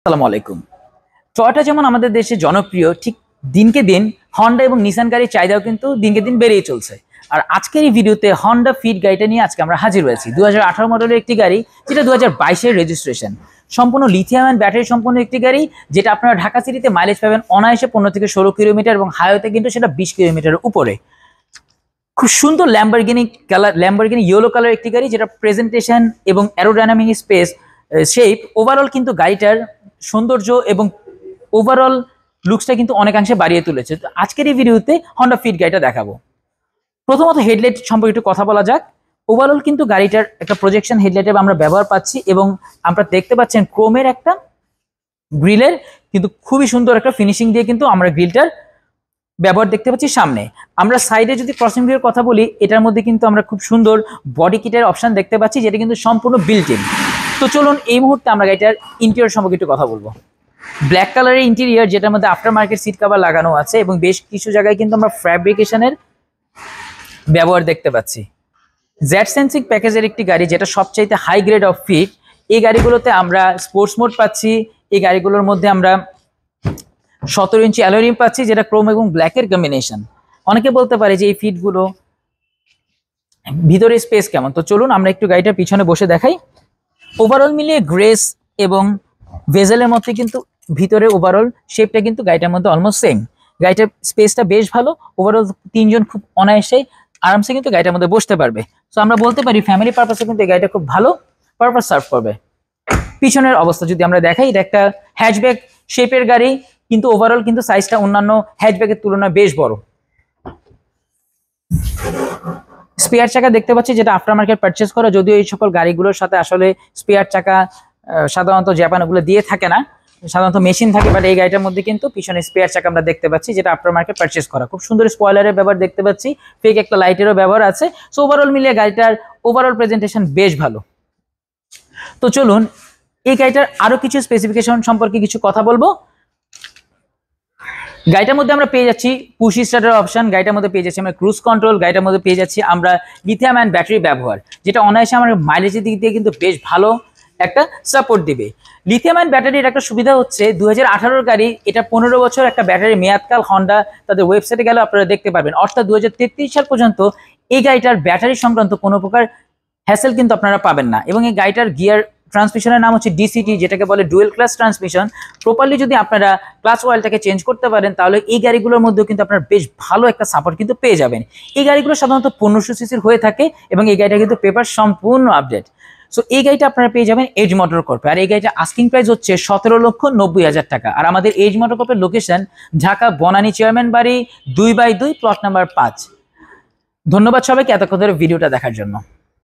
আসসালামু আলাইকুম। টয়োটা যেমন আমাদের দেশে জনপ্রিয়, ঠিক দিনকে দিন হন্ডা এবং নিসান গাড়ির চাহিদাও কিন্তু দিনকে দিন বেড়েই চলছে। আর আজকের এই ভিডিওতে হন্ডা ফিট গাড়িটা নিয়ে আজকে আমরা হাজির হয়েছি। 2018 মডেলের একটি গাড়ি, যেটা 2022-এর রেজিস্ট্রেশন, সম্পূর্ণ লিথিয়াম অ্যান্ড ব্যাটারি সম্পন্ন একটি গাড়ি, যেটা আপনারা ঢাকা সিটিতে মাইলেজ পাবেন অনায়াসে 15 থেকে 16 কিলোমিটার এবং হাইওয়েতে কিন্তু সেটা 20 কিলোমিটারের উপরে। খুব সুন্দর ল্যাম্বরগিনি ইয়েলো কালার একটি গাড়ি, যেটা প্রেজেন্টেশন এবং অ্যারোডাইনামিক স্পেস শেপ ওভারঅল কিন্তু গাড়িটার সৌন্দর্য এবং ওভারঅল লুকসটা কিন্তু অনেকাংশে বাড়িয়ে তুলেছে। তো আজকের এই ভিডিওতে হন্ডা ফিট গাড়িটা দেখাবো। প্রথমত হেডলাইট সম্পর্কে একটু কথা বলা যাক। ওভারঅল কিন্তু গাড়িটার একটা প্রজেকশন হেডলাইটের আমরা ব্যবহার পাচ্ছি এবং আমরা দেখতে পাচ্ছেন ক্রোমের একটা গ্রিলের কিন্তু খুবই সুন্দর একটা ফিনিশিং দিয়ে কিন্তু আমরা গ্রিলটার ব্যবহার দেখতে পাচ্ছি সামনে। আমরা সাইডে যদি ক্রসিং ভিউয়ের কথা বলি, এটার মধ্যে কিন্তু আমরা খুব সুন্দর বডি কিটের অপশন দেখতে পাচ্ছি, যেটা কিন্তু সম্পূর্ণ বিল্ট ইন। তো চলুন এই মুহূর্তে আমরা গাড়িটার ইন্টেরিয়র সম্পর্কে একটু কথা বলবো। ব্ল্যাক কালারের ইন্টেরিয়র, যেটার মধ্যে আফটার মার্কেট সিট কভার লাগানো আছে এবং বেশ কিছু জায়গায় কিন্তু আমরা ফ্যাব্রিকেশনের ব্যবহার দেখতে পাচ্ছি। জেড সেন্সিং প্যাকেজের একটি গাড়ি, যেটা সবচাইতে হাই গ্রেড অফ ফিট। এই গাড়িগুলোতে আমরা স্পোর্টস মোড পাচ্ছি। এই গাড়িগুলোর মধ্যে আমরা 17 ইঞ্চি অ্যালয় রিম পাচ্ছি, যেটা ক্রোম এবং ব্ল্যাকের কম্বিনেশন। অনেকে বলতে পারে যে এই ফিটগুলো ভিতরে স্পেস কেমন। তো চলুন আমরা একটু গাড়িটার পিছনে বসে দেখাই। ওভারঅল মিলিয়ে গ্রেস এবং ভেজেলের মধ্যে কিন্তু ভিতরে ওভারঅল শেপটা কিন্তু গাড়িটার মধ্যে অলমোস্ট সেম। গাড়িটার স্পেসটা বেশ ভালো। ওভারঅল তিনজন খুব অনায়াসে আরামসে কিন্তু গাড়িটার মধ্যে বসতে পারবে। তো আমরা বলতে পারি ফ্যামিলি পারপাসে কিন্তু এই গাড়িটা খুব ভালো পারপাস সার্ভ করবে। পিছনের অবস্থা যদি আমরা দেখাই, এটা একটা হ্যাচব্যাক শেপের গাড়ি, কিন্তু ওভারঅল কিন্তু সাইজটা অন্যান্য হ্যাচব্যাকের তুলনায় বেশ বড়। স্পেয়ার চাকা দেখতে পাচ্ছি, যেটা আফটার মার্কেট পারচেস করা, যদিও এই সকল গাড়িগুলোর সাথে আসলে স্পেয়ার চাকা সাধারণত জাপানগুলো দিয়ে থাকে না, সাধারণত মেশিন থাকে। বাট এই গাড়িটার মধ্যে কিন্তু পিছনে স্পেয়ার চাকা আমরা দেখতে পাচ্ছি, যেটা আফটার মার্কেট পারচেস করা। খুব সুন্দর স্পয়লারের ব্যবহার দেখতে পাচ্ছি, ফেক একটা লাইটেরও ব্যবহার আছে। সো ওভারঅল মিলিয়ে গাড়িটার ওভারঅল প্রেজেন্টেশন বেশ ভালো। তো চলুন এই গাড়িটার আরো কিছু স্পেসিফিকেশন সম্পর্কে কিছু কথা বলবো। গাড়িটার মধ্যে আমরা পেয়ে যাচ্ছি পুশ স্টার্টার অপশন, গাড়িটার মধ্যে পেয়ে যাচ্ছি আমরা ক্রুজ কন্ট্রোল, গাড়িটার মধ্যে পেয়ে যাচ্ছি আমরা লিথিয়াম অ্যান্ড ব্যাটারি ব্যবহার, যেটা অনায়াসে আমার মাইলেজের দিক দিয়ে কিন্তু বেশ ভালো একটা সাপোর্ট দিবে। লিথিয়াম অ্যান্ড ব্যাটারির একটা সুবিধা হচ্ছে 2018 গাড়ি, এটা 15 বছর একটা ব্যাটারি মেয়াদকাল হন্ডা তাদের ওয়েবসাইটে গেলে আপনারা দেখতে পারবেন। অর্থাৎ 2033 সাল পর্যন্ত এই গাড়িটার ব্যাটারি সংক্রান্ত কোনো প্রকার হ্যাসেল কিন্তু আপনারা পাবেন না। এবং এই গাড়িটার গিয়ার ট্রান্সমিশনের নাম হচ্ছে ডিসিটি, যেটাকে বলে ডুয়েল ক্লাস ট্রান্সমিশন। প্রপারলি যদি আপনারা ক্লাচ অয়েলটাকে চেঞ্জ করতে পারেন, তাহলে এই গাড়িগুলোর মধ্যেও কিন্তু আপনারা বেশ ভালো একটা সাপোর্ট কিন্তু পেয়ে যাবেন। এই গাড়িগুলো সাধারণত 1500 সিসির হয়ে থাকে এবং এই গাড়িটা কিন্তু পেপার সম্পূর্ণ আপডেট। সো এই গাড়িটা আপনারা পেয়ে যাবেন এজ মোটর কর্পে। আর এই গাড়িটা আস্কিং প্রাইস হচ্ছে 17,90,000 টাকা। আর আমাদের এজ মোটর কর্পের লোকেশন ঢাকা বনানী চেয়ারম্যান বাড়ি 2/2 প্লট নাম্বার 5। ধন্যবাদ সবাইকে এতক্ষণ ধরে ভিডিওটা দেখার জন্য।